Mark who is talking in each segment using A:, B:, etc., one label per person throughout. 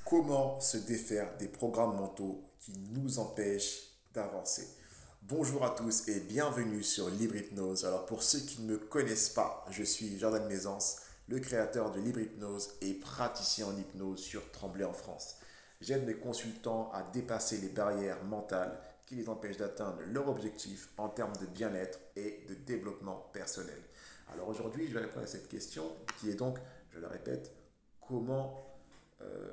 A: Comment se défaire des programmes mentaux qui nous empêchent d'avancer? Bonjour à tous et bienvenue sur Libre Hypnose. Alors pour ceux qui ne me connaissent pas, je suis Jordan Maisance, le créateur de Libre Hypnose et praticien en hypnose sur Tremblay en France. J'aide mes consultants à dépasser les barrières mentales qui les empêchent d'atteindre leur objectif en termes de bien-être et de développement personnel. Alors aujourd'hui, je vais répondre à cette question qui est donc, je la répète, comment euh,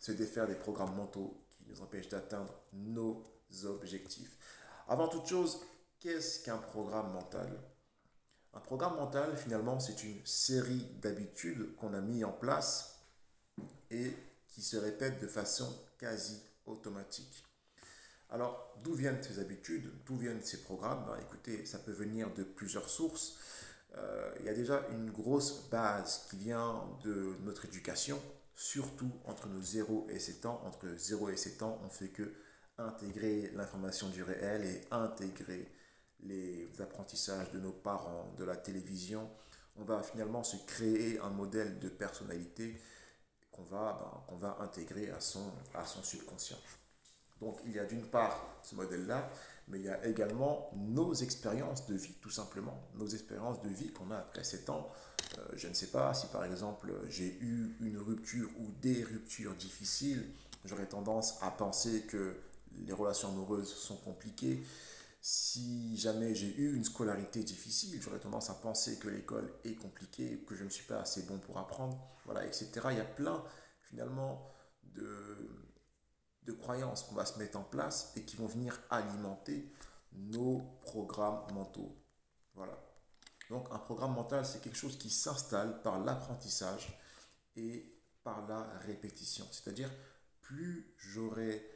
A: se défaire des programmes mentaux qui nous empêchent d'atteindre nos objectifs. Avant toute chose, qu'est-ce qu'un programme mental? Un programme mental, finalement, c'est une série d'habitudes qu'on a mis en place et qui se répètent de façon quasi automatique. Alors, d'où viennent ces habitudes? D'où viennent ces programmes? Ben, écoutez, ça peut venir de plusieurs sources. Il y a déjà une grosse base qui vient de notre éducation, surtout entre nos 0 et 7 ans. Entre 0 et 7 ans, on fait que intégrer l'information du réel et intégrer les apprentissages de nos parents, de la télévision. On va finalement se créer un modèle de personnalité qu'on va intégrer à son subconscient. Donc il y a d'une part ce modèle-là, mais il y a également nos expériences de vie, tout simplement. Nos expériences de vie qu'on a après 7 ans. Je ne sais pas si par exemple j'ai eu une rupture ou des ruptures difficiles, j'aurais tendance à penser que les relations amoureuses sont compliquées. Si jamais j'ai eu une scolarité difficile, j'aurais tendance à penser que l'école est compliquée, que je ne suis pas assez bon pour apprendre, voilà, etc. Il y a plein finalement de, de croyances qu'on va se mettre en place et qui vont venir alimenter nos programmes mentaux. Voilà. Donc un programme mental, c'est quelque chose qui s'installe par l'apprentissage et par la répétition. C'est-à-dire, plus j'aurai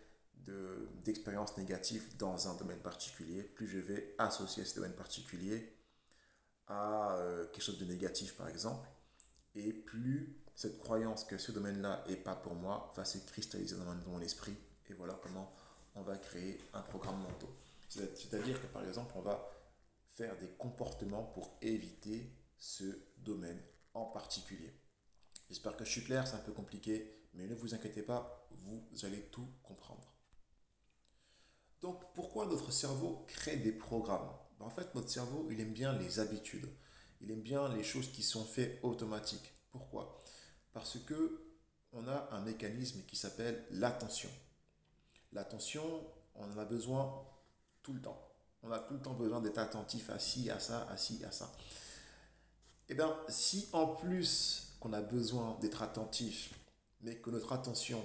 A: d'expériences négatives dans un domaine particulier, plus je vais associer ce domaine particulier à quelque chose de négatif, par exemple, et plus cette croyance que ce domaine-là n'est pas pour moi va se cristalliser dans mon esprit. Et voilà comment on va créer un programme mental. C'est-à-dire que par exemple, on va faire des comportements pour éviter ce domaine en particulier. J'espère que je suis clair, c'est un peu compliqué, mais ne vous inquiétez pas, vous allez tout comprendre. Donc, pourquoi notre cerveau crée des programmes? En fait, notre cerveau, il aime bien les habitudes. Il aime bien les choses qui sont faites automatiques. Pourquoi? Parce que on a un mécanisme qui s'appelle l'attention. L'attention, on en a besoin tout le temps. On a tout le temps besoin d'être attentif à ci, à ça, à ci, à ça. Eh bien, si en plus qu'on a besoin d'être attentif, mais que notre attention,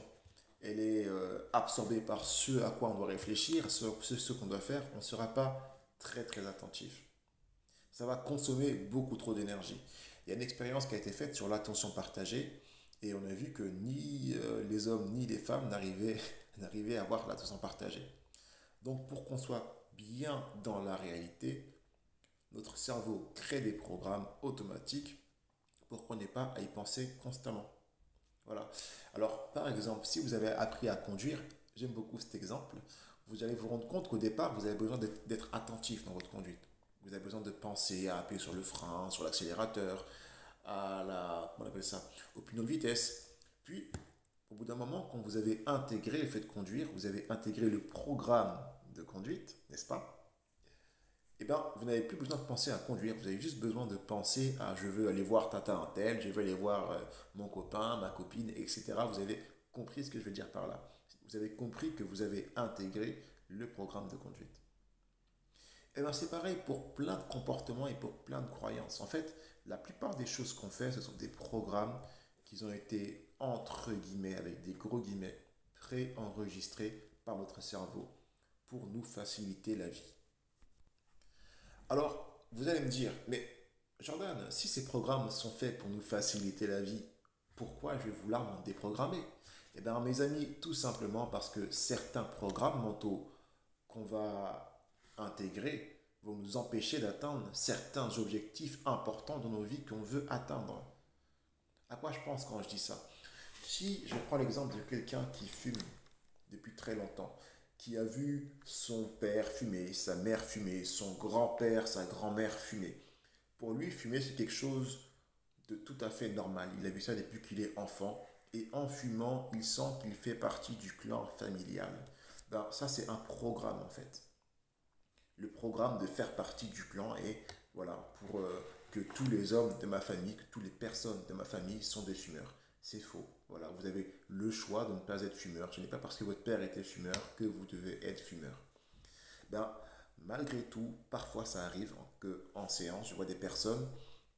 A: elle est absorbée par ce à quoi on doit réfléchir, ce qu'on doit faire, on ne sera pas très très attentif. Ça va consommer beaucoup trop d'énergie. Il y a une expérience qui a été faite sur l'attention partagée et on a vu que ni les hommes ni les femmes n'arrivaient à avoir l'attention partagée. Donc pour qu'on soit bien dans la réalité, notre cerveau crée des programmes automatiques pour qu'on n'ait pas à y penser constamment. Voilà. Alors, par exemple, si vous avez appris à conduire, j'aime beaucoup cet exemple, vous allez vous rendre compte qu'au départ, vous avez besoin d'être attentif dans votre conduite. Vous avez besoin de penser à appuyer sur le frein, sur l'accélérateur, à comment on appelle ça, au pneu de vitesse. Puis, au bout d'un moment, quand vous avez intégré le fait de conduire, vous avez intégré le programme de conduite, n'est-ce pas? Eh bien, vous n'avez plus besoin de penser à conduire, vous avez juste besoin de penser à je veux aller voir tata un tel, je veux aller voir mon copain, ma copine, etc. Vous avez compris ce que je veux dire par là. Vous avez compris que vous avez intégré le programme de conduite. Eh bien, c'est pareil pour plein de comportements et pour plein de croyances. En fait, la plupart des choses qu'on fait, ce sont des programmes qui ont été, entre guillemets, avec des gros guillemets, préenregistrés par notre cerveau pour nous faciliter la vie. Alors, vous allez me dire, mais Jordan, si ces programmes sont faits pour nous faciliter la vie, pourquoi je vais vouloir m'en déprogrammer? Eh bien, mes amis, tout simplement parce que certains programmes mentaux qu'on va intégrer vont nous empêcher d'atteindre certains objectifs importants dans nos vies qu'on veut atteindre. À quoi je pense quand je dis ça? Si je prends l'exemple de quelqu'un qui fume depuis très longtemps, qui a vu son père fumer, sa mère fumer, son grand-père, sa grand-mère fumer. Pour lui, fumer, c'est quelque chose de tout à fait normal. Il a vu ça depuis qu'il est enfant et en fumant, il sent qu'il fait partie du clan familial. Ben, ça, c'est un programme en fait. Le programme de faire partie du clan et voilà, pour que tous les hommes de ma famille, que toutes les personnes de ma famille sont des fumeurs. C'est faux. Voilà, vous avez le choix de ne pas être fumeur. Ce n'est pas parce que votre père était fumeur que vous devez être fumeur. Ben, malgré tout, parfois ça arrive que en séance, je vois des personnes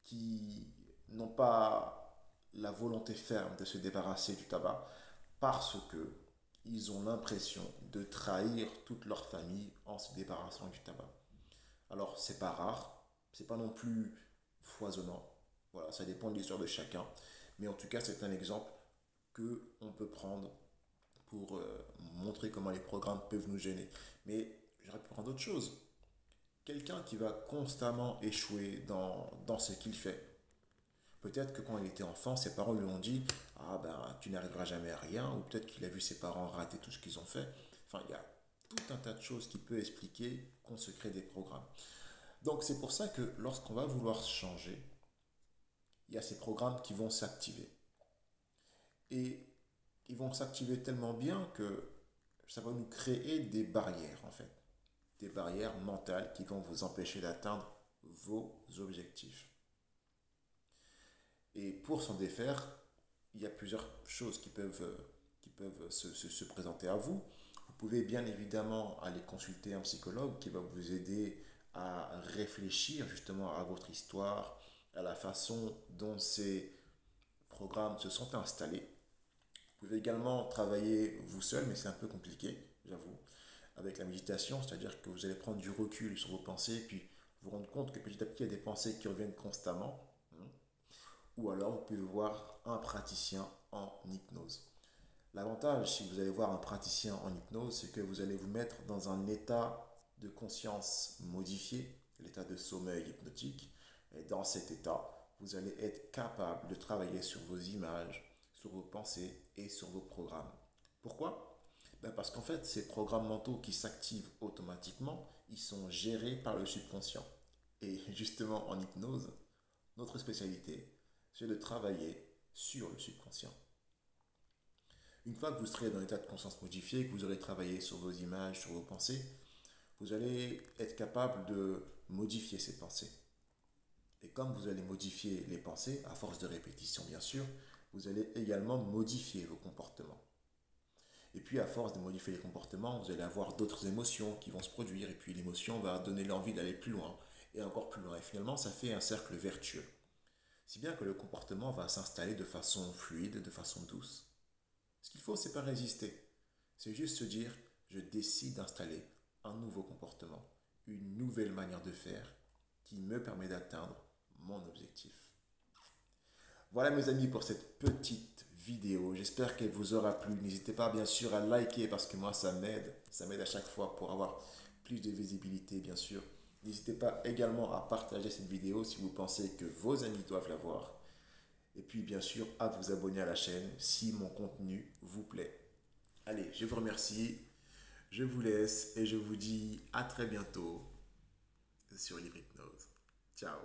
A: qui n'ont pas la volonté ferme de se débarrasser du tabac parce que ils ont l'impression de trahir toute leur famille en se débarrassant du tabac. Alors, c'est pas rare, c'est pas non plus foisonnant. Voilà, ça dépend de l'histoire de chacun. Mais en tout cas, c'est un exemple que on peut prendre pour montrer comment les programmes peuvent nous gêner. Mais j'aurais pu prendre d'autres choses. Quelqu'un qui va constamment échouer dans ce qu'il fait. Peut-être que quand il était enfant, ses parents lui ont dit ah ben tu n'arriveras jamais à rien, ou peut-être qu'il a vu ses parents rater tout ce qu'ils ont fait. Enfin, il y a tout un tas de choses qui peuvent expliquer qu'on se crée des programmes. Donc c'est pour ça que lorsqu'on va vouloir changer, il y a ces programmes qui vont s'activer. Et ils vont s'activer tellement bien que ça va nous créer des barrières en fait. Des barrières mentales qui vont vous empêcher d'atteindre vos objectifs. Et pour s'en défaire, il y a plusieurs choses qui peuvent se présenter à vous. Vous pouvez bien évidemment aller consulter un psychologue qui va vous aider à réfléchir justement à votre histoire, à la façon dont ces programmes se sont installés. Vous pouvez également travailler vous seul, mais c'est un peu compliqué, j'avoue, avec la méditation, c'est-à-dire que vous allez prendre du recul sur vos pensées, puis vous rendre compte que petit à petit, il y a des pensées qui reviennent constamment. Ou alors, vous pouvez voir un praticien en hypnose. L'avantage, si vous allez voir un praticien en hypnose, c'est que vous allez vous mettre dans un état de conscience modifié, l'état de sommeil hypnotique. Et dans cet état, vous allez être capable de travailler sur vos images, sur vos pensées et sur vos programmes. Pourquoi? Ben parce qu'en fait, ces programmes mentaux qui s'activent automatiquement, ils sont gérés par le subconscient. Et justement, en hypnose, notre spécialité, c'est de travailler sur le subconscient. Une fois que vous serez dans l'état de conscience modifié, que vous aurez travaillé sur vos images, sur vos pensées, vous allez être capable de modifier ces pensées. Et comme vous allez modifier les pensées, à force de répétition bien sûr, vous allez également modifier vos comportements. Et puis à force de modifier les comportements, vous allez avoir d'autres émotions qui vont se produire, et puis l'émotion va donner l'envie d'aller plus loin, et encore plus loin. Et finalement, ça fait un cercle vertueux. Si bien que le comportement va s'installer de façon fluide, de façon douce. Ce qu'il faut, c'est pas résister. C'est juste se dire, je décide d'installer un nouveau comportement, une nouvelle manière de faire qui me permet d'atteindre mon objectif. Voilà mes amis pour cette petite vidéo. J'espère qu'elle vous aura plu. N'hésitez pas bien sûr à liker parce que moi ça m'aide. Ça m'aide à chaque fois pour avoir plus de visibilité bien sûr. N'hésitez pas également à partager cette vidéo si vous pensez que vos amis doivent la voir. Et puis bien sûr à vous abonner à la chaîne si mon contenu vous plaît. Allez, je vous remercie, je vous laisse et je vous dis à très bientôt sur Libre Hypnose. Ciao